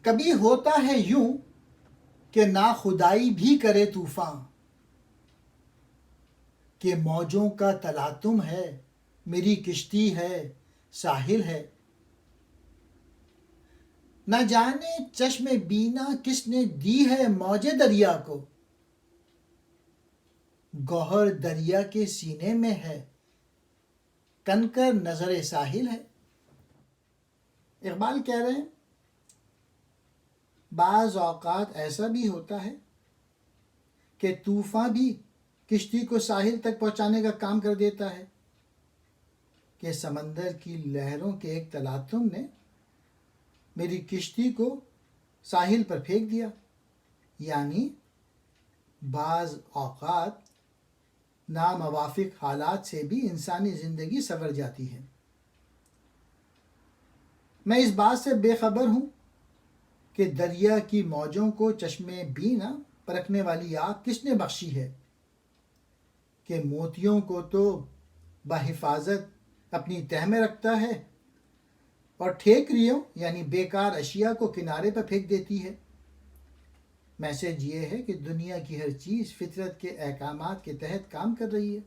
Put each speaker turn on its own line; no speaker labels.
کبھی ہوتا ہے یوں کہ ناخدائی بھی کرے طوفان، کہ موجوں کا تلاطم ہے، میری کشتی ہے، ساحل ہے۔ نہ جانے چشم بینا کس نے دی ہے موج دریا کو، گوہر دریا کے سینے میں ہے، کنکر نظر ساحل ہے۔ اقبال کہہ رہے ہیں بعض اوقات ایسا بھی ہوتا ہے کہ طوفان بھی کشتی کو ساحل تک پہنچانے کا کام کر دیتا ہے، کہ سمندر کی لہروں کے ایک تلاطم نے میری کشتی کو ساحل پر پھینک دیا۔ یعنی بعض اوقات ناموافق حالات سے بھی انسانی زندگی سنور جاتی ہے۔ میں اس بات سے بے خبر ہوں کہ دریا کی موجوں کو چشم بینا پرکھنے والی آنکھ کس نے بخشی ہے، کہ موتیوں کو تو بحفاظت اپنی تہ میں رکھتا ہے اور ٹھیکریوں یعنی بیکار اشیاء کو کنارے پر پھینک دیتی ہے۔ میسج یہ ہے کہ دنیا کی ہر چیز فطرت کے احکامات کے تحت کام کر رہی ہے۔